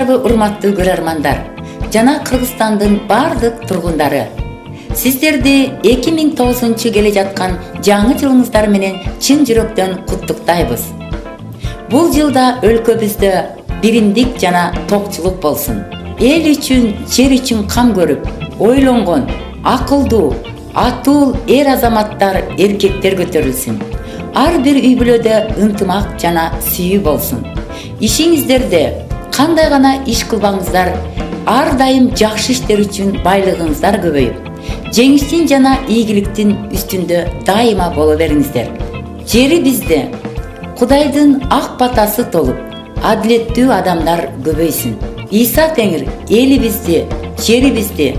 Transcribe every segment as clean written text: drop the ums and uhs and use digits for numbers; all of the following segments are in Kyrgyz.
дагы урматтуу көрөрмандар жана Кыргызстандын бардык тургундары. Сиздерди 2009 келе жаткан жаңы жылыңыздар менен чын жүрөктөн куттуктайбыз. Бул жылда өлкөбүздө биримдик жана токчулук болсун. Эл үчүн, жер үчүн кам көрүп, ойлонгон, акылдуу, атул азаматтар, эркектер көтөрүлсүн. Ар бир үй бүлөдө ынтымак жана сүйүү болсун. Ишиңиздерде кандай гана иш кылбаңыздар, ар дайым жакшы иштер үчүн байлыгыңыздар көбөйүп, жеңиштин жана ийгиликтин үстүндө дайыма боло бериңиздер. Жери бизде Кудайдын ак батасы толуп, адилеттүү адамдар көбөйсүн. Иса Теңир элибизди, жерибизди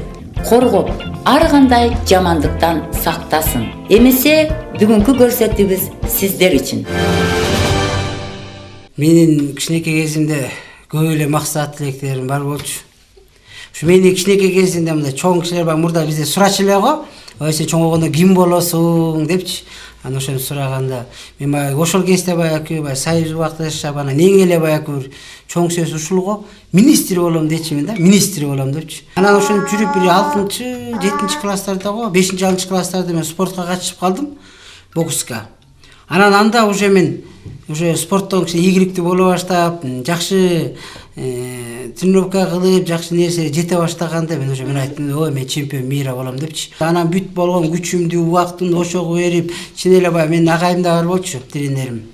коргоп, ар кандай жамандыктан сактасын. Эмесе бүгүнкү көрсөтүүбүз сиздер үчүн. Менин кичинекей кезимде көп эле максат тилектерим бар болчу. Ушу менин кичинекей кезимде мындай чоң кишилер бар, мурда бизде сурачу эле го. Ой сен чоңойгондо ким болосуң депчи. Аны ошону сураганда мен баягы ошол кезде баягы Союз убакта жашап, анан эң эле баягы бир чоң сөз ушул го. Министр болом дечимин да, министр болом депчи. Анан ошентип жүрүп бир 6-7 класстарда го, 5-6 класстарда мен спортко катышып калдым, бокска. Анан анда уже мен спорттон ийгиликтүү боло баштап, жакшы тренировка кылып, жакшы нерсе жете баштаганда мен айттым, ой мен чемпион мира болом депчи. Анан бүт болгон күчүмдү, убактымды ошого берип, чын эле баягы менин агайым да бар болчу, тренерим.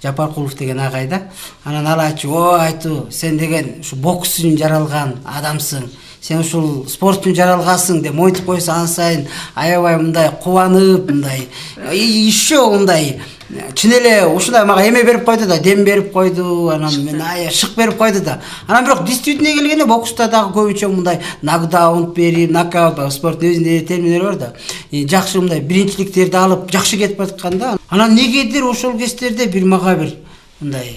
Жапаркулов деген агай да. Анан ал айтчу, ой айтуу, сен деген ушу бокс үчүн жаралган адамсың. Сен ушул спорт үчүн жаралгансың деп мойтуп койсо ан сайын аябай мындай кубанып, мындай еще мындай чын эле ушундай мага эме берип койду да, дем берип койду, анан мен шык берип койду да. Анан бирок действительно келгенде бокста дагы көбүнчө мындай нокдаун берип, нокаут, спорттун өзүнүн терминдери бар да. Жакшы мындай биринчиликтерди алып, жакшы кетип атканда, анан негедир ошол кездерде бир мага бир мындай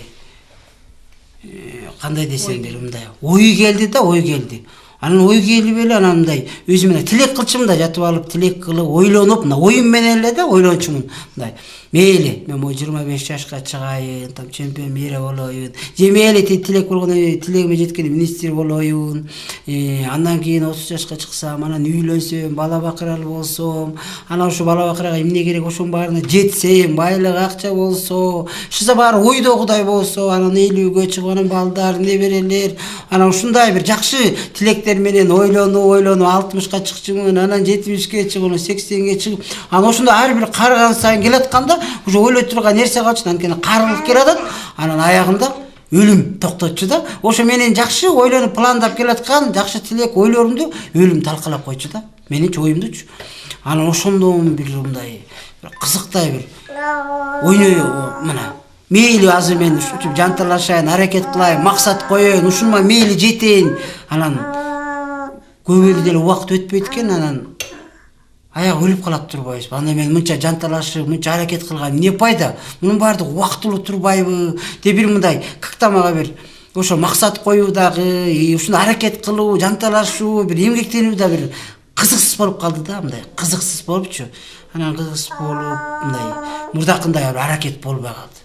кандай десеңдер мындай ой келди да, ой келди. Анан ой келип эле анан мындай өзүмө тилек кылчумун да, жатып алып тилек кылып, ойлонуп, мына оюм менен эле да ойлончумун. Мындай мейли, мен 25 жашка чыгайын, там чемпион мира болоюн. Же мейли тилек болгондо тилегиме жеткенде министр болоюн. Андан кийин 30 жашка чыксам, анан үйлөнсөм, бала бакыралы болсом, анан ошо бала бакырага эмне керек, ошонун баарына жетсем, байлык, акча болсо, ушуна баары ойдогудай болсо, анан элүүгө чыгып, анан балдар, неберелер, анан ушундай бир жакшы тилектер менен ойлонуп 60ка чыкчумун, анан 70ке чыгып, 80ге чыгып, анан ошондо ар бир карыган сайын келатканда уже ойлой турган нерсе калчу, анткени карылык келатат, анан аягында өлүм токтотчу да. Ошо менен жакшы ойлонуп пландап келаткан жакшы тилек ойлорумду өлүм талкалап койчу да, менин оюмдучу. Анан ошондон бир мындай кызыктай бир ойной мына мейли азыр мен ушинтип жанталашайын, аракет кылайын, максат коеюн, ушуна мейли жетейин. Анан көп эле убакыт өтпөйт экен, анан аяк өлүп калат турбайбызбы? Анда мен мынча жанталашып, мынча аракет кылган эмне пайда? Мунун баардыгы убактылуу турбайбы? Деп бир мындай кыкта мага бир ошо максат коюу дагы, ушуну аракет кылуу, жанталашуу, бир эмгектенүү да бир кызыксыз болуп калды да, мындай кызыксыз болупчу. Анан кызыксыз болуп, мындай мурдакындай бир аракет болбой калды.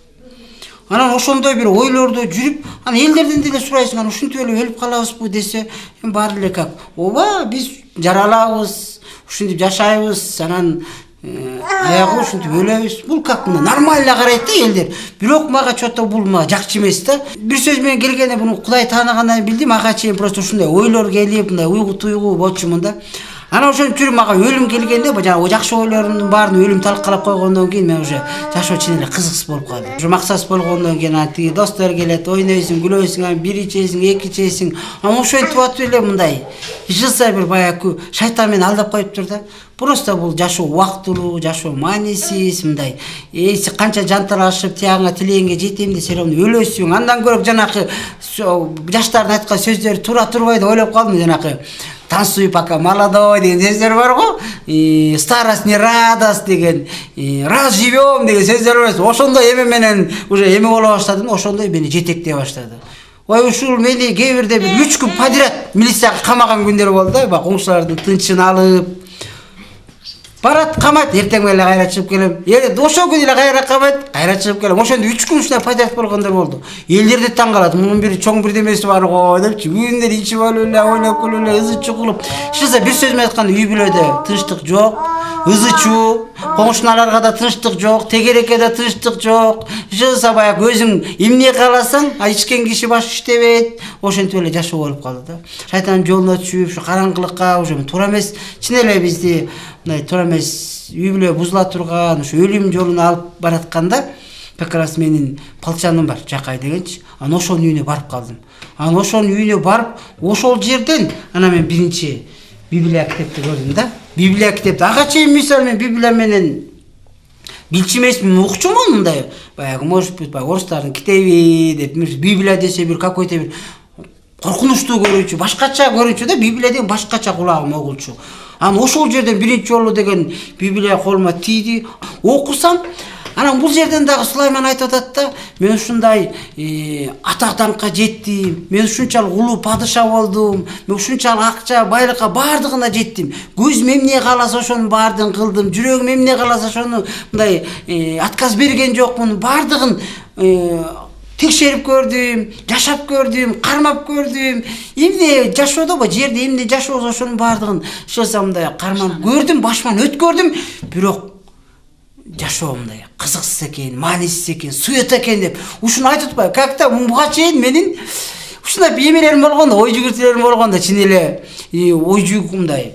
Анан ошондой бир ойлордо жүрүп, анан элдерден деле сурайсың, анан ушинтип эле өлүп калабызбы десе, баары эле как, ооба, биз жаралабыз, ушинтип жашайбыз, анан аягы ушинтип өлөбүз. Бул как мына нормально карайт да элдер. Бирок мага чото бул мага жакчу эмес да. Бир сөз менен келгенде буну Кудай тааныгандан билдим, ага чейин просто ушундай ойлор келип, мындай уйгу туйгу болчумун да. Анан ошентип жүрүп мага өлүм келгенде, жанагы жакшы ойлорумдун баарын өлүм талкалап койгондон кийин мен уже жашоо чын эле кызыксыз болуп калды. Уже максат болгондон кийин тиги достор келет, ойнойсуң, күлөсүң, анан бир ичесиң, эки ичесиң. Анан ошентип атып эле мындай жылса бир баягы шайтан мени алдап коюптур да. Просто бул жашоо убактылуу, жашоо маанисиз, мындай канча жанталашып, тиягыңа тилегиңе жетем десе өлөсүң. Андан көрөк жанагы жаштардын айткан сөздөрү туура турбайт деп ойлоп калдым. Жанагы танцуй пока молодой деген сөздөр бар го. Старость не радость деген, раз живем деген сөздөр бар. Ошондой эме менен уже эме боло баштадым, ошондой мени жетектей баштады. Ой ушул мени кээ бирде бир 3 күн подряд милицияга камаган күндөр болду да, коңшулардын тынчын алып. барат камайт, эртең менен кайра чыгып келем. Ошол күнү эле кайра камайт, кайра чыгып келем. Ошондо 3 күн ушундай подряд болгондор болду. Элдер да таң калат. Мунун бир чоң бирдемеси бар го депчи. Үйүндө ичип алып эле, ойлоп күлүп эле, ызы чукулуп. Шыза бир сөз менен айтканда үй бүлөдө тынчтык жок. Ызы чуу, коңшуналарга да тынчтык жок, тегеrekке да тынчтык жок. Жызса баягы өзүң эмне кааласаң, ичкен киши баш иштебейт. Ошентип эле жашоо болуп калды да. Шайтандын жолуна түшүп, ушу караңгылыкка, уже туура эмес, чын эле бизди мындай туура эмес үй бүлө бузула турган, ушу өлүм жолуна алып баратканда как раз менин палчаным бар, Жакай дегенчи. Анан ошонун үйүнө барып калдым. Анан ошонун үйүнө барып, ошол жерден анан мен биринчи Библия китепти көрдүм да. Библия китепти. Ага чейин мисалы мен Библия менен билчү эмесмин, укчумун мындай. Баягы может быть, орустардын китеби деп, Библия десе бир какой-то бир коркунучтуу көрүүчү, башкача көрүүчү да, Библия деген башкача кулагыма угулчу. Анан ошол жерден биринчи жолу деген Библия колума тийди. Окусам, анан бул жерден дагы Сулайман айтып атат да, мен ушундай атак даңкка жеттим, мен ушунчалык улуу падыша болдум, мен ушунчалык акча, байлыкка бардыгына жеттим. Көзүм эмне кааласа ошонун баардыгын кылдым, жүрөгүм эмне кааласа ошону мындай отказ берген жокмун, бардыгын текшерип көрдүм, жашап көрдүм, кармап көрдүм. Эмне жашоодобу, жерде эмне жашоосо ошонун баардыгын мындай кармап көрдүм, башыман өткөрдүм. Бирок жашоо мындай кызыксыз экен, маанисиз экен, сует экен деп ушуну айтып атпайбы? Как-то буга чейин менин ушундай эмелерим болгондо, ой жүгүртүүлөрүм болгондо, чын эле ой жүк мындай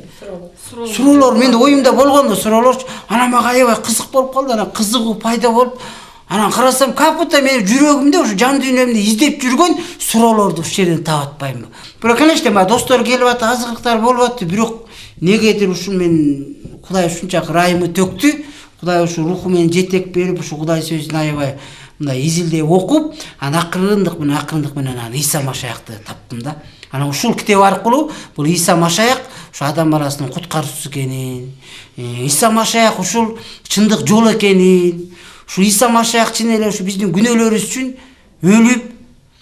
суроолор менде оюмда болгондо, суроолорчу. Анан мага аябай кызык болуп калды, анан кызыгуу пайда болуп, анан карасам, как будто менин жүрөгүмдө, ушу жан дүйнөмдө издеп жүргөн суроолорду ушул жерден таап атпаймынбы? Бирок, конечно, мага достор келип атты, азыктар болуп атты, бирок негедир ушул мен Кудай ушунчалык ырайымы төктү. Кудай ушу руху менен жетек берип, ушу Кудай сөзүн аябай мындай изилдеп окуп, анан акырындык менен анан Иса Машаякты таптым да. Анан ушул китеп аркылуу бул Иса Машаяк ушу адам баласынын куткаруучусу экенин, Иса Машаяк ушул чындык жол экенин, ушу Иса Машаяк чын эле ушу биздин күнөөлөрүбүз үчүн өлүп,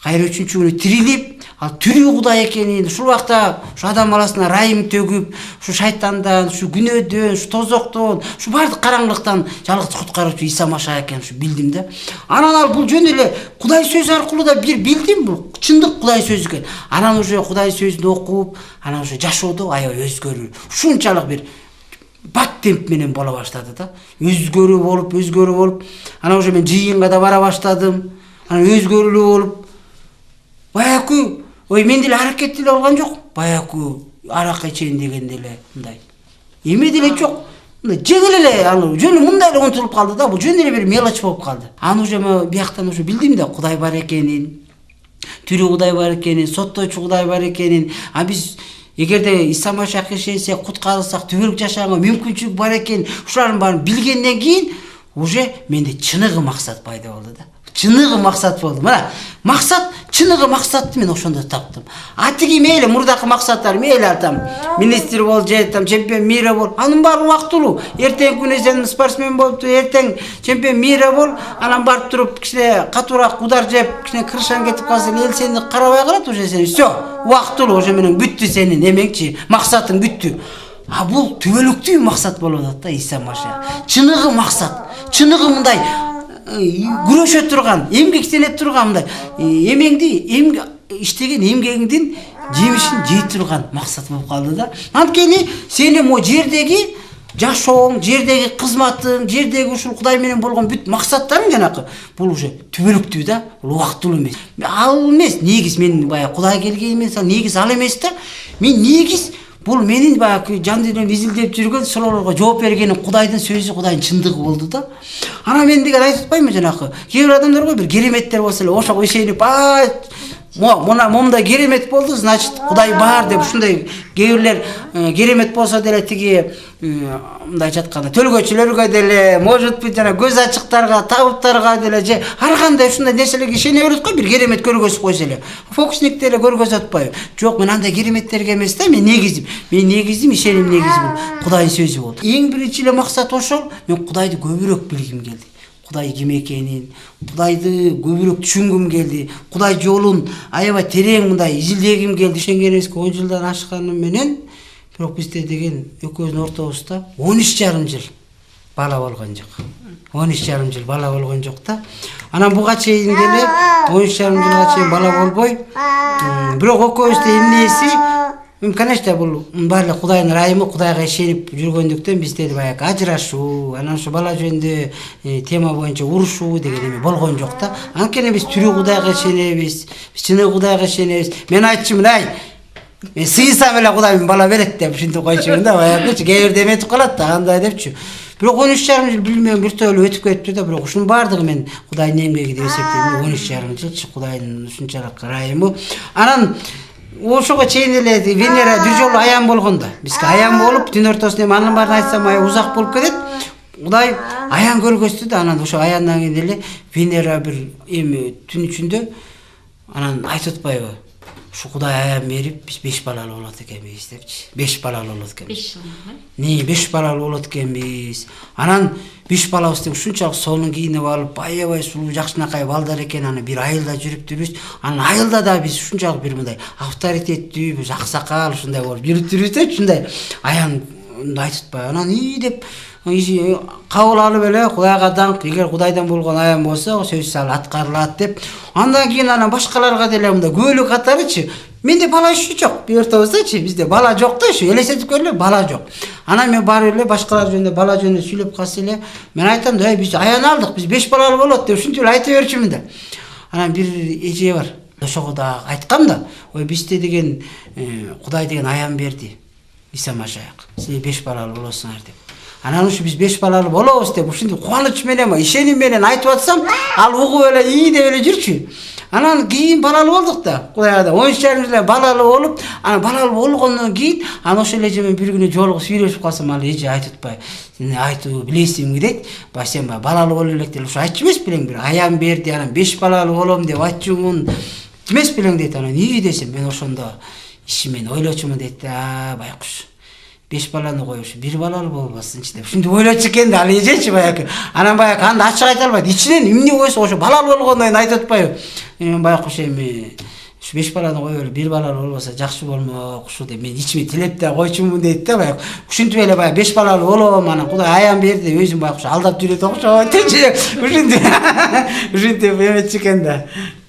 кайра үчүнчү күнү тирилип, ал тирүү Кудай экенин, ушул убакта ушу адам баласына ырайым төгүп, ушу шайтандан, ушу күнөөдөн, ушу тозоктон, ушу бардык караңгылыктан жалгыз куткаруучу Иса Машаяк экенин ушу билдим да. Анан ал бул жөн эле Кудай сөзү аркылуу да бир билдим, бул чындык Кудай сөзү экен. Анан уже Кудай сөзүн окуп, анан уже жашоодо аябай өзгөрүү, ушунчалык бир бат темп менен боло баштады да. Өзгөрүү болуп, анан уже мен жыйынга да бара баштадым. Анан өзгөрүүлүү болуп, баягы мен деле аракет деле болгон жок. Баягы аракка ичейин дегенде эле мындай эме деле жок. Мындай жеңил эле, аны жөнү мындай эле унутулуп калды да. Бул жөн эле бир мелочь болуп калды. Аны уже мен бияктан уже билдим да, Кудай бар экенин, тирүү Кудай бар экенин, соттоочу Кудай бар экенин. А биз эгерде Иса Машаяк ишенсек, куткарылсак, түбөлүк жашаганга мүмкүнчүлүк бар экен, ушулардын баарын билгенден кийин уже менде чыныгы максат пайда болду да. Чыныгы максат болду. Мына, максат, чыныгы максатты мен ошондо таптым. Атиги мейли мурдакы максаттар, мейли атам министр бол, же там чемпион мира бол, анын баары убактылуу. Эртең күнү сен спортсмен болуп, эртең чемпион мира бол, анан барып туруп кичине катуураак удар жеп, кичине крышаң кетип калса, эл сени карабай калат, уже сен всё, убактылуу, уже менен бүттү сенин эмеңчи, максатың бүттү. А бул түбөлүктүү максат болуп атат да, Иса Машаяк. Чыныгы максат, чыныгы мындай күрөшө турган, эмгектене турган, мындай эмеңди иштеген эмгегиңдин жемишин жей турган максат болуп калды да. Анткени сени могу жердеги жашооң, жердеги кызматың, жердеги ушул Кудай менен болгон бүт максаттарың жанакы бул уже түбөлүктүү да, бул убактылуу эмес. Ал эмес негиз, мен баягы Кудай келген эмес, ал негиз ал эмес да. Мен негиз бул менин баягы жан дүйнөмдү изилдеп жүргөн суроолорго жооп бергеним Кудайдын сөзү, Кудайдын чындыгы болду да. Анан мен деген айтып атпаймынбы жанакы, кээ бир адамдар го бир кереметтер болсо эле ошого ишенип, момундай керемет болду, значит Кудай бар деп ушундай кээ бирлер керемет болсо деле тиги мындайча айтканда төлгөчүлөргө деле, может быть жана көз ачыктарга, табыттарга деле же ар кандай ушундай нерселерге ишене берет го, бир керемет көргөзүп койсо эле. Фокусник деле көргөзүп атпайбы? Жок, мен андай кереметтерге эмес да, мен негизим ишеним негизи бул Кудайдын сөзү болду. Эң биринчи эле максат ошол, мен Кудайды көбүрөөк билгим келди. Кудай ким экенин, Кудайды көбүрөөк түшүнгүм келди. Кудай жолун аябай терең мындай изилдегим келди. Ишенгенибизге 10 жылдан ашканы менен Бирок бизде деген экөөбүздүн ортобузда 13,5 жыл бала болгон жок. 13,5 жыл бала болгон жок да. Анан буга чейин деле 13,5 жылга чейин бала болбой, бирок экөөбүздө эмнеси, конечно, бул баардык Кудайдын ырайымы, Кудайга ишенип жүргөндүктөн бизде баягы ажырашуу, анан ошо бала жөнүндө тема боюнча урушуу деген эме болгон жок да. Анткени биз тирүү Кудайга ишенебиз, биз чын Кудайга ишенебиз. Мен айтчумун, мен сыйсам эле Кудай бала берет деп ушинтип койчумун да, баягычы кээ бирде эметип калат да, андай депчү. Бирок 13,5 жыл билмейм, биртөлө өтүп кетти да, бирок ушунун баардыгы мен Кудайдын эмгеги деп эсептейм. 13,5 жылчы Кудайдын ушунчалык ырайымы. Анан ошого чейин эле Венера бир жолу аян болгон да. Бизге аян болуп, түн ортосунда эми анын баарын айтсам узак болуп кетет. Кудай аян көргөздү да, анан ошо аяндан кийин эле Венера бир эми түн ичинде анан айтып атпайбы? Ушу Кудай аян берип, биз 5 балалуу болот экенбиз депчи. 5 балалуу болот экенбиз. 5 жыл. 5 балалуу болот экенбиз. Анан 5 балабыз деп ушунчалык сонун кийинип алып, аябай сулуу жакшынакай балдар экен, анан бир айылда жүрүптүрбүз. Анан айылда да биз ушунчалык бир мындай авторитеттүү, бир аксакал ушундай болуп жүрүптүрбүз да, ушундай аян айтып атпайбы. Анан деп кабыл алып эле Кудайга даңк, эгер Кудайдан болгон аян болсо, сөзсүз аткарылат деп. Андан кийин анан башкаларга деле мындай көөлүк катарычы. Менде бала иши жок, бир ортобуздачы, бизде бала жок да, ушу элестетип көрүлө, бала жок. Анан мен барып эле башкалар жөнүндө, бала жөнүндө сүйлөп калса эле, мен айтам да, биз аян алдык, биз 5 балалуу болот деп ушинтип эле айта берчүмүн да. Анан бир эже бар, ошого да айткам да, ой бизде деген Кудай деген аян берди. Иса Машаяк, силер 5 балалуу болосуңар деп. Анан ушу биз 5 балалуу болобуз деп ушинтип кубаныч менен, ишеним менен айтып атсам, ал угуп эле деп эле жүрчү. Анан кийин балалуу болдук да. Кудайга 13,5 жыл балалуу болуп, анан балалуу болгондон кийин анан ошол эже менен бир күнү жолугуп сүйлөшүп калсам, ал эже айтып атпайбы, сени айтуу билесиңби дейт. Сен балалуу боло элек деп ушу айтчу эмес белең, бир аян берди, анан 5 балалуу болом деп айтчумун. Эмес белең дейт. Анан десем, мен ошондо ишимен ойлочумун дейт да, байкуш. 5 баланы коюп ушу 1 балалуу болбосунчу деп ушинтип ойлочу экен да ал эжечи баягы. Анан баягы анда ачык айта албайт. Ичинен эмне койсо ошо балалуу болгондон кийин айтып атпайбы. Мен байкуш эми ушу 5 баланы коюп эле 1 балалуу болбосо жакшы болмок ушу деп мен ичиме тилеп да койчумун дейт да баягы. Ушинтип эле баягы 5 балалуу болом, анан Кудай аян берди деп өзүм байкуш алдап жүрөт окшойт депчи. Ушинтип эметчи экен да.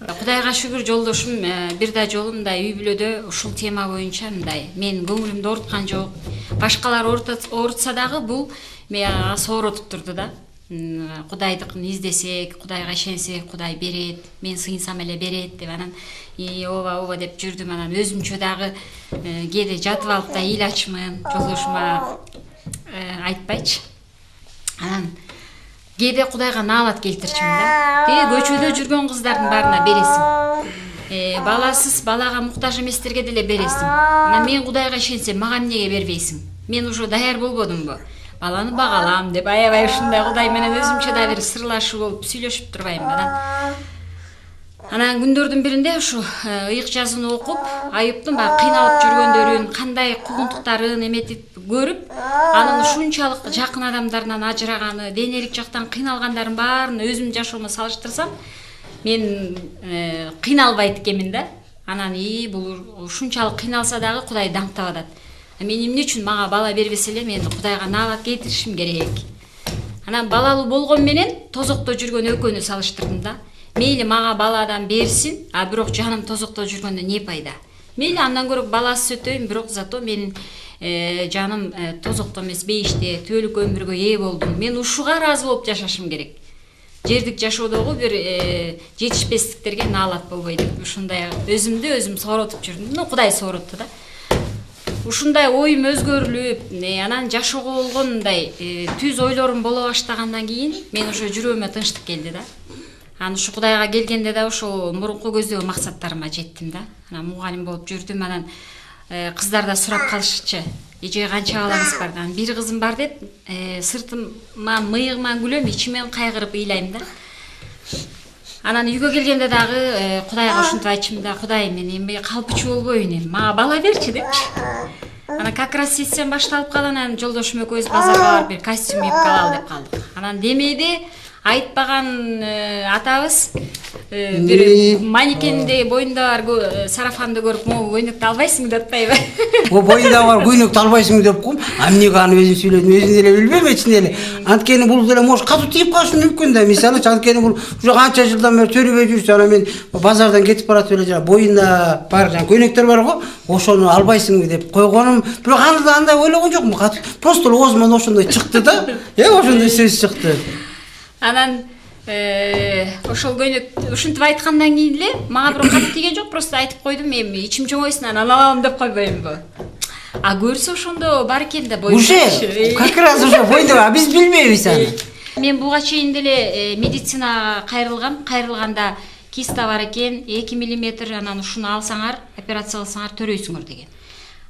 Кудайга шүгүр жолдошум бир да жолу мындай үй бүлөдө ушул тема боюнча мындай мен көңүлүмдү ооруткан жок. Башкалар оорутса дагы бул мага сооротуп турду да. Кудайдыкын издесек, Кудайга ишенсек, Кудай берет, мен сыйынсам эле берет деп анан ооба деп жүрдүм. Анан өзүмчө дагы кээде жатып алып да эл ачмын, жолдошума айтпайчы. Анан кээде Кудайга наалат келтирчимин да. Көчөдө жүргөн кыздардын баарына бересиң. Баласыз, балага муктаж эместерге деле бересиң. Анан мен Кудайга ишенсем, мага эмнеге бербейсиң? Мен уже даяр болбодумбу? Баланы багалам деп аябай ушундай Кудай менен өзүмчө да бир сырлашуу болуп сүйлөшүп турбаймынбы. Анан күндөрдүн биринде ушу ыйык жазууну окуп, Аюптун баягы кыйналып жүргөндөрүн, кандай куугунтуктарын эметип көрүп, анын ушунчалык жакын адамдарынан ажыраганы, денелик жактан кыйналгандарын баарын өзүмдүн жашоомо салыштырсам, мен кыйналбайт экенмин да. Анан бул ушунчалык кыйналса дагы Кудай даңктап атат. Мен эмне үчүн мага бала бербесе эле мен Кудайга наалат кетиришим керек. Анан балалуу болгон менен тозокто жүргөн экөөнү салыштырдым да. Мейли мага баладан берсин, а бирок жаным тозокто жүргөндө не пайда? Мейли андан көрө баласыз өтөйүн, бирок зато менин жаным тозокто эмес, бейиште, түбөлүк өмүргө ээ болдум. Мен ушуга ыраазы болуп жашашым керек. Жердик жашоодогу бир жетишпестиктерге наалат болбой деп ушундай өзүмдү өзүм сооротуп жүрдүм. Кудай сооротtu да. Ушундай оюм өзгөрүлүп, анан жашоого болгон мындай түз ойлорум боло баштагандан кийин мен уже жүрөгүмө тынчтык келди да. Анан ушу Кудайга келгенде да ошол мурунку көздөгөн максаттарыма жеттим да. Анан мугалим болуп жүрдүм. Анан кыздар да сурап калышчы. Эже канча балаңыз бар? Анан бир кызым бар деп, сыртыма мыйыгыма күлөм, ичимен кайгырып ыйлайм да. Анан үйгө келгенде дагы Кудайга ушинтип айтчымын да, Кудай мен эми калпычы болбойюн, эми мага бала берчи депчи. Анан как раз сессиям башталып калган, анан жолдошум экөөбүз базарга барып бир костюм кийип калалы деп калдык. Анан демейде айтпаган атабыз бир манекенде боюнда бар сарафанды көрүп могу көйнөктү албайсың деп атпайбы? О боюнда бар көйнөктү албайсың деп ком. Эмнеге аны өзүм сүйлөдүм, өзүм деле билбейм эчинде эле. Анткени бул деле может катуу тийип калышы мүмкүн да. Мисалы анткени бул уже канча жылдан бери төрүбөй жүрсө, анан мен базардан кетип баратып эле жана боюнда бар жана көйнөктөр бар го, ошону албайсыңбы деп койгонум. Бирок андай ойлогон жокмун. Просто оозуман ошондой чыкты да. Ошондой сөз чыкты. Анан ошол көйнөк ушинтип айткандан кийин эле мага бирок катуу тийген жок, просто айтып койдум, эми ичим чоңойсун, анан алам деп койбоймунбу. А көрсө ошондо бар экен да боюнда. Уже как раз уже боюнда, биз билбейбиз аны. Мен буга чейин деле медицинага кайрылганда киста бар экен, 2 мм, анан ушуну алсаңар, операция кылсаңар төрөйсүңөр деген.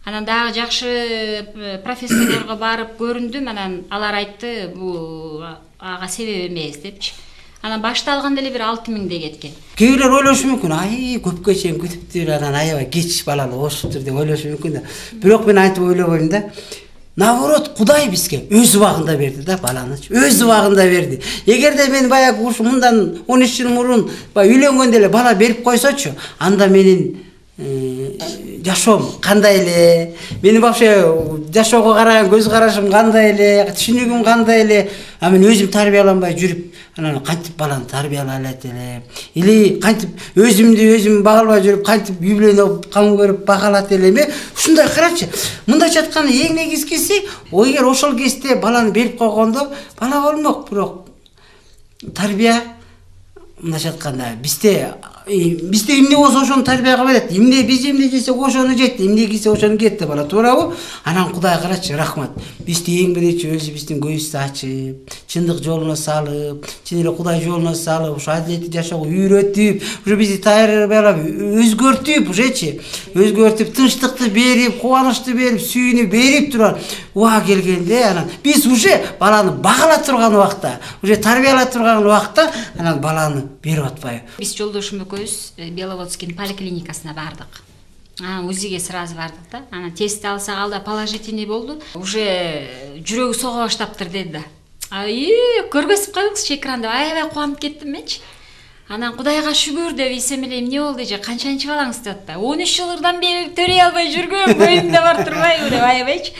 Анан дагы жакшы профессорлорго барып көрүндүм, анан алар айтты, бул ага себеп эмес депчи. Анан башта алганда эле бир 6000 кеткен. Кээ бирлер ойлошу мүмкүн, көпкө чейин күтүптүр, анан аябай кеч баланы ошуптур деп ойлошу мүмкүн да. Бирок мен айтып ойлобойм да. Наоборот, Кудай бизге өз убагында берди да баланы. Өз убагында берди. Эгерде мен баягы ушу мындан 13 жыл мурун үйлөнгөндө эле бала берип койсочу, анда менин жашоом кандай эле, менин вообще жашоого караган көз карашым кандай эле, түшүнүгүм кандай эле, а мен өзүм тарбияланбай жүрүп, анан кантип баланы тарбиялай алат элем, или кантип өзүм багалбай жүрүп, кантип үй бүлөнө кам көрүп багалат элем. Ушундай карачы. Мындайча айтканда эң негизгиси, эгер ошол кезде баланы берип койгондо бала болмок, бирок тарбия мындайча айтканда бизде эмне болсо ошону тарбияга берет. Биз эмне жесек ошону жейт, эмне кийсе ошону кийет деп ала, туурабы? Анан Кудай карачы, рахмат. Бизди эң биринчи өзүбүздүн көзүбүздү ачып, чындык жолуна салып, чын эле Кудай жолуна салып, ошо адилеттүү жашоого үйрөтүп, уже бизди тарбиялап, өзгөртүп, ушечи, өзгөртүп, тынчтыкты берип, кубанычты берип, сүйүүнү берип турган убак келгенде, анан биз уже баланы багала турган убакта, уже тарбиялай турган убакта, анан баланы берип атпайбы? Биз жолдошум Беловодскийдин поликлиникасына бардык. УЗИге сразу бардык да. Анан тест алсак, алда положительный болду. Уже жүрөгү сого баштаптыр деди да. Көргөзүп койгуңузчу экранда, аябай кубанып кеттим менчи. Анан Кудайга шүгүр деп эсем эле эмне болду же, канчанчы балаңыз деп атты. 13 жылдан бери төрөй албай жүргөм, боюмда бар турбайбы деп аябайчы.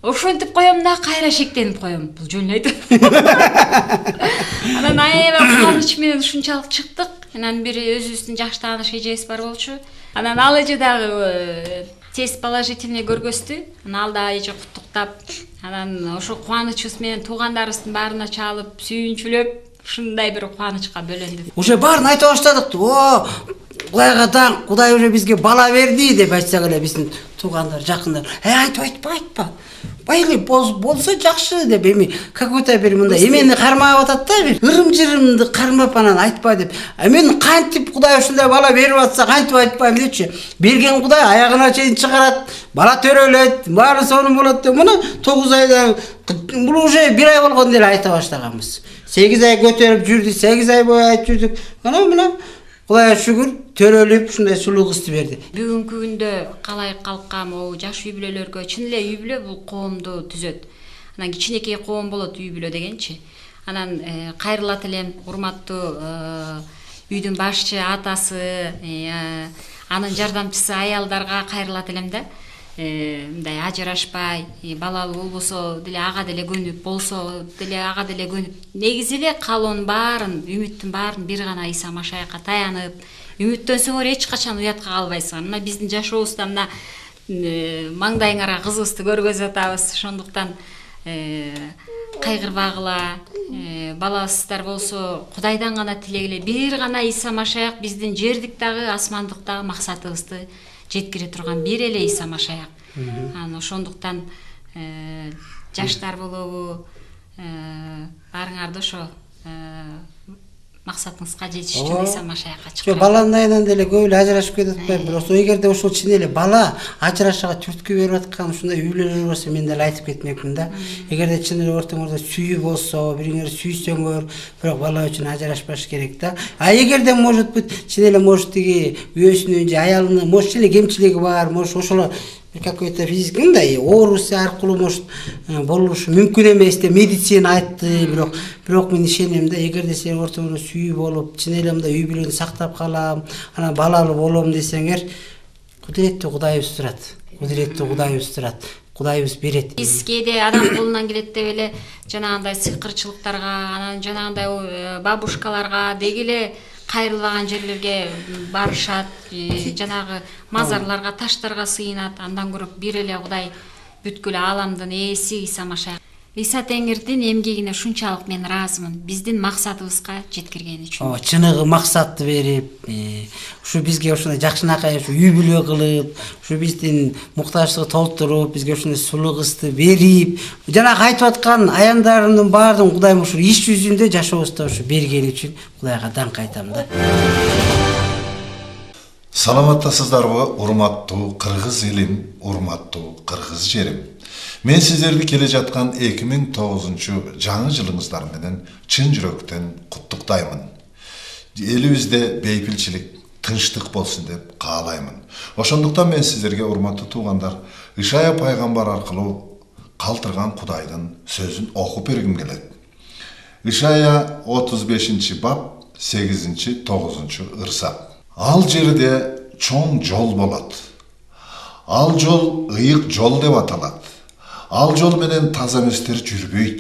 Ошентип коем да, кайра шектенип коем. Бул жөн айтып. Анан аябай кубаныч менен ушунчалык чыктык. Анан бир өзүбүздүн жакшы тааныш эжебиз бар болчу. Анан ал эже дагы тест положительный көргөздү. Анан ал да эже куттуктап, анан ошо кубанычыбыз менен туугандарыбыздын баарына чалып, сүйүнчүлөп, ушундай бир кубанычка бөлөндүк. Уже баарын айта баштадык. Кудайга таң, Кудай уже бизге бала берди деп айтсак эле биздин туугандар, жакындар. Айтпа. Байли болсо жакшы деп эми какой-то бир мындай эмени кармап атат да, бир ырым-жырымды кармап анан айтпа деп. Мен кантип Кудай ушундай бала берип атса, кантип айтпайм депчи. Берген Кудай аягына чейин чыгарат, бала төрөлөт, баары сонун болот деп. Мына 9 айдан бул уже 1 ай болгондо эле айта баштаганбыз. 8 ай көтөрүп жүрдүк, 8 ай бою айтып жүрдүк. Мына Кудайга шүгүр, төрөлүп ушундай сулуу кызды берди. Бүгүнкү күндө калай калкка жаш үй бүлөлөргө, чын эле үй бүлө бул коомду түзөт. Анан кичинекей коом болот үй бүлө дегенчи. Анан кайрылат элем, урматтуу үйдүн башчы атасы, анын жардамчысы аялдарга кайрылат элем да. Мындай ажырашпай, балалуу болбосо деле ага деле көнүп, болсо деле ага деле көнүп, негизи эле калоонун баарын, үмүттүн баарын бир гана Иса Машаякка таянып, үмүттөнсөңөр эч качан уятка калбайсыңар. Мына биздин жашообузда мына маңдайыңарга кызыбызды көргөзүп атабыз. Ошондуктан кайгырбагыла, баласыздар болсо Кудайдан гана тилегиле, бир гана Иса Машаяк биздин жердик дагы, асмандык дагы максатыбызды жеткире турган бир эле Иса Машаяк. Анан ошондуктан жаштар болобу, баарыңарды ошо максатыңызга жетиш үчүн Иса Машаякка чыккан. Баланын айынан деле көп эле ажырашып кетип атпайбы, бирок эгерде ошол чын эле бала ажырашууга түрткү берип аткан ушундай үй бүлөлөр болсо, мен деле айтып кетмекмин да. Эгерде чын эле ортоңордо сүйүү болсо, бириңерди сүйсөңөр, бирок бала үчүн ажырашпаш керек да. А эгерде может быть чын эле может тиги үйөсүнүн же аялынын может эле кемчилиги бар, может ошол какой-то физикный оорус аркылуу может болушу мүмкүн эмес деп медицина айтты, бирок мен ишенем да, эгерде сен ортоңда сүйүү болуп, чын эле мындай үй бүлөнү сактап калам, анан балалуу болом десеңер, кудуреттүү Кудайыбыз турат. Кудуреттүү Кудайыбыз турат. Кудайыбыз берет. Биз кээде адам колунан келет деп эле жанагындай сыйкырчылыктарга, анан жанагындай бабушкаларга деги эле кайрылбаган жерлерге барышат, жанагы мазарларга, таштарга сыйынат. Андан көрөп бир эле Кудай бүткүл аламдын ээси Иса Машайх. Иса Теңирдин эмгегине ушунчалык мен ыраазымын. Биздин максатыбызга жеткиргени үчүн. Чыныгы максатты берип, ушу бизге ушундай жакшынакай ушу үй бүлө кылып, ушу биздин муктаждыгы толтуруп, бизге ушундай сулуу кызды берип, жанагы айтып аткан аяндарымдын баардыгын Кудайым ушу иш жүзүндө жашообузда ушу бергени үчүн Кудайга даңк айтам да. Саламаттасыздарбы, урматтуу кыргыз элим, урматтуу кыргыз жерим. Мен сиздерди келе жаткан 2009 жаңы жылыңыздар менен чын жүрөктөн куттуктаймын. Элибизде бейпилчилик, тынчтык болсун деп каалаймын. Ошондуктан мен сиздерге, урматтуу туугандар, Ишая пайгамбар аркылуу калтырган Кудайдын сөзүн окуп бергим келет. Ишая 35 бап 8-9 ырса. Ал жерде чоң жол болот. Ал жол ыйык жол деп аталат. Ал жол менен таза эместер жүрбөйт.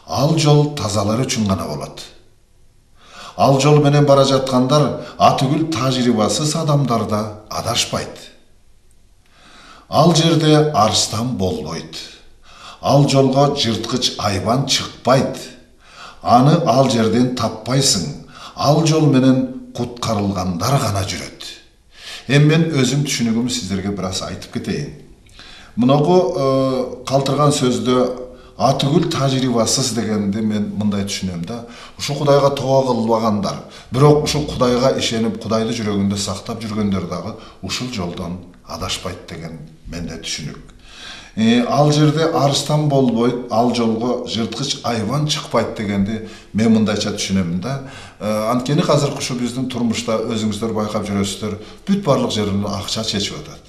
Ал жол тазалар үчүн гана болот. Ал жол менен бара жаткандар атүгүл тажрыйбасыз адамдар да адашпайт. Ал жерде арстан болбойт. Ал жолго жырткыч айбан чыкпайт. Аны ал жерден таппайсың. Ал жол менен куткарылгандар гана жүрөт. Эми мен өзүм түшүнүгүмдү сиздерге бир аз айтып кетейин. Мынагу калтырган сөздө атүгүл тажрыйбасыз дегенди мен мындай түшүнөм да. Ушу Кудайга тоо кылбагандар, бирок ушу Кудайга ишенип, Кудайды жүрөгүндө сактап жүргөндөр дагы ушул жолдон адашпайт деген менде түшүнүк. Ал жерде арстан болбойт, ал жолго жырткыч айбан чыкпайт дегенди мен мындайча түшүнөм да. Анткени азыр ушу биздин турмушта өзүңүздөр байкап жүрөсүздөр, бүт барлык жерден акча чечип атат.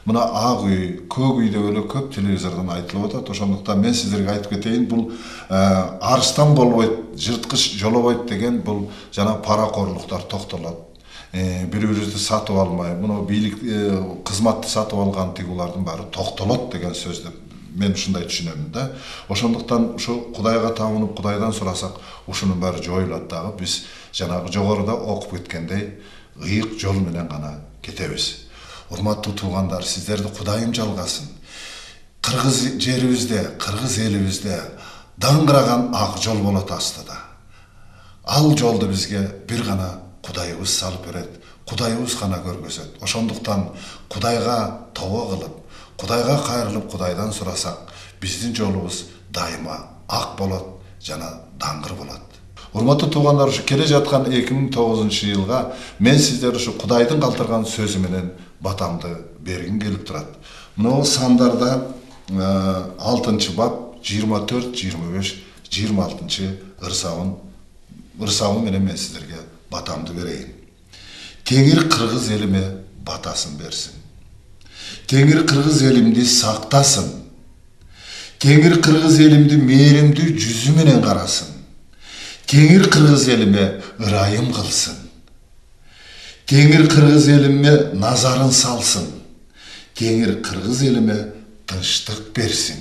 Мына ак үй, көк үй деп эле көп телевизордон айтылып атат. Ошондуктан мен сиздерге айтып кетейин, бул арстан болбойт, жырткыч жолобойт деген бул жана паракорлуктар токтолот. Бири-бирибизди сатып алмай, муну бийлик кызматты сатып алган тигулардын баары токтолот деген сөздү мен ушундай түшүнөм да. Ошондуктан ушу Кудайга табынып, Кудайдан сурасак, ушунун баары жоюлат дагы. Биз жанагы жогоруда окуп кеткендей ыйык жол менен гана кетебиз. Урматтуу туугандар, сиздерди Кудайым жалгасын. Кыргыз жерибизде, кыргыз элибизде даңгыраган ак жол болот астыда. Ал жолду бизге бир гана Кудайыбыз салып берет, Кудайыбыз гана көргөзөт. Ошондуктан Кудайга тобо кылып, Кудайга кайрылып, Кудайдан сурасак, биздин жолубуз дайыма ак болот жана даңгыр болот. Урматтуу туугандар, ушу келе жаткан 2009 жылга мен сиздер ушу Кудайдын калтырган сөзү менен батамды бергим келип турат. Мына сандарда 6 бап 24, 25, 26 ырсабы менен мен сиздерге батамды берейин. Теңир кыргыз элиме батасын берсин. Теңир кыргыз элимди сактасын. Теңир кыргыз элимди мээримдүү жүзү менен карасын. Теңир кыргыз элиме ырайым кылсын. Теңир кыргыз элиме назарын салсын. Теңир кыргыз элиме тынчтык берсин.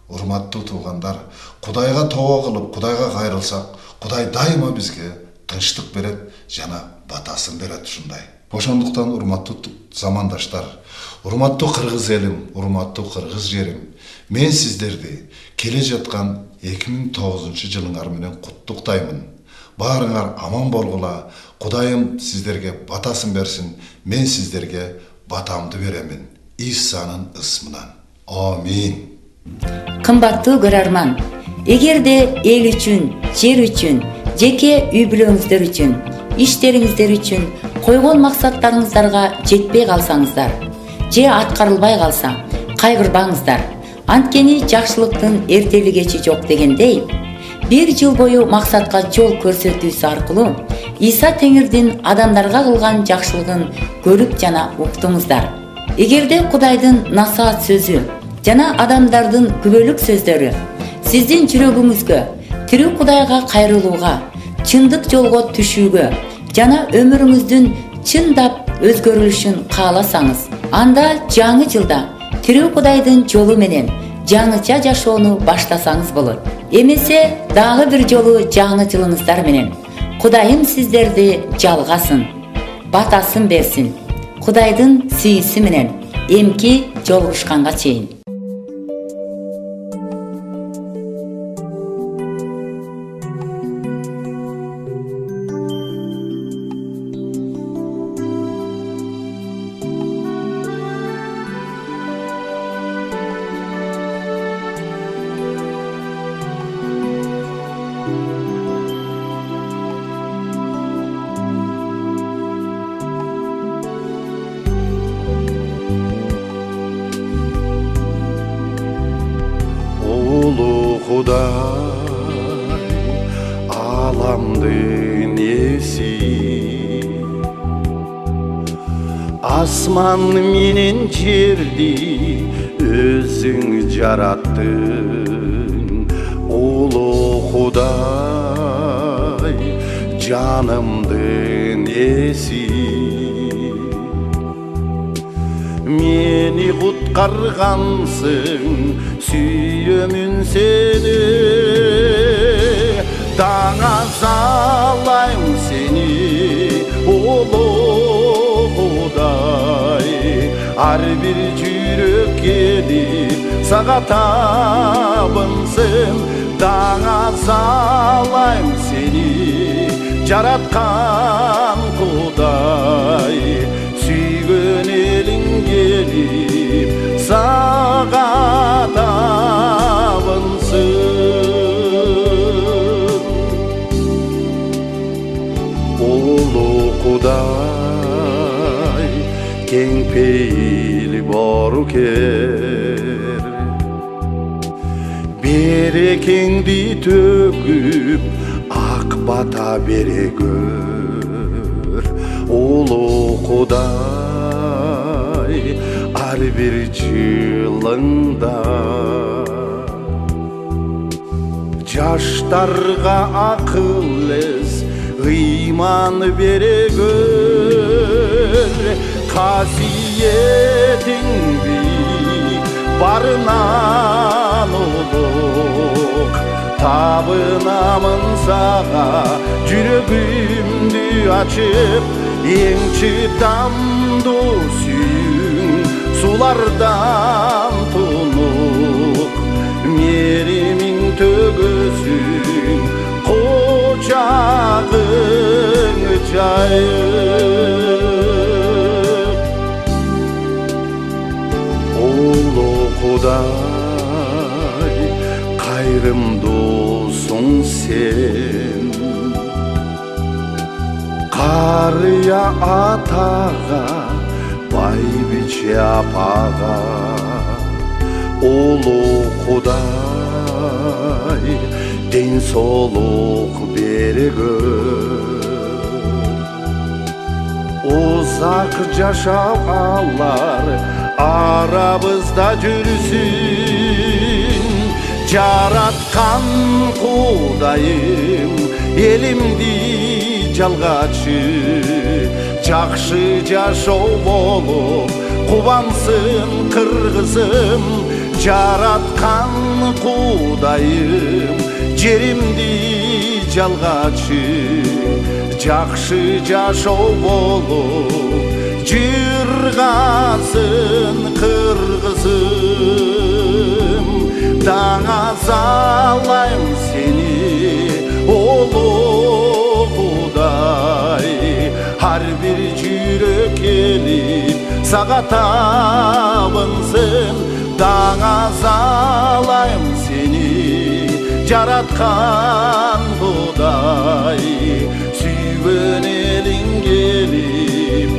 Урматтуу туугандар, Кудайга тобо кылып, Кудайга кайрылсак, Кудай дайыма бизге тынчтык берет жана батасын берет ушундай. Ошондуктан урматтуу замандаштар, урматтуу кыргыз элим, урматтуу кыргыз жерим, мен сиздерди келе жаткан 2009 жылыңар менен куттуктаймын. Баарыңар аман болгула, Кудайым сиздерге батасын берсин, мен сиздерге батамды беремин. Исанын ысмынан. Амин. Кымбаттуу көрөрман, эгерде эл үчүн, жер үчүн, жеке үй бүлөңүздөр үчүн, иштериңиздер үчүн койгон максаттарыңыздарга жетпей калсаңыздар, же аткарылбай калса, кайгырбаңыздар. Анткени жакшылыктын эртели кечи жок дегендей, бир жыл бою максатка жол көрсөтүүсү аркылуу Иса Теңирдин адамдарга кылган жакшылыгын көрүп жана уктуңуздар. Эгерде Кудайдын насаат сөзү жана адамдардын күбөлүк сөздөрү сиздин жүрөгүңүзгө тирүү Кудайга кайрылууга, чындык жолго түшүүгө жана өмүрүңүздүн чындап өзгөрүлүшүн кааласаңыз, анда жаңы жылда тирүү Кудайдын жолу менен жаңыча жашоону баштасаңыз болот. Эмесе дагы бир жолу жаңы жылыңыздар менен Кудайым сиздерди жалгасын, батасын берсин. Кудайдын сүйүүсү менен эмки жолугушканга чейин. Kuday alamdın esi, asman menen жерди өзүң жараттың. Улуу Кудай жанымдын эси, мени куткаргансың, сүйөмүн сени, даңа салайм сени, улуу Кудай. Ар бир жүрөк келип сага табынсын, даңа салайм сени, жараткан Кудай. Сүйгөн элиң келип сага табынсын. Улуу Кудай кең пейил борукер, берекеңди төгүп ак бата бере көр. Улуу Кудай ар бир жылыңда жаштарга акыл эс, ыйман бере көр. Касиетиң бийик, барынан улук, табынамын сага жүрөгүмдү ачып. Эң чыдамдуу сүйүүң сулардан тунук, меримиң төгөсүң, кучагың жайып. Улуу Кудай кайрымдуусуң сен, карыя атага, байбиче апага. Улуу Кудай ден соолук бере көр. Узак жашап алар арабызда жүрсүн, жараткан Кудайым элимди жалгачы. Жакшы жашоо болуп кубансын кыргызым, жараткан Кудайым жеримди жалгачы. Жакшы жашоо болуп жыргасын кыргызым, даңа салайм сени, улуу Кудай. Ар бир жүрөк келип сага табынсын, даңа салайм сени, жараткан Кудай. Сүйгөн элиң келип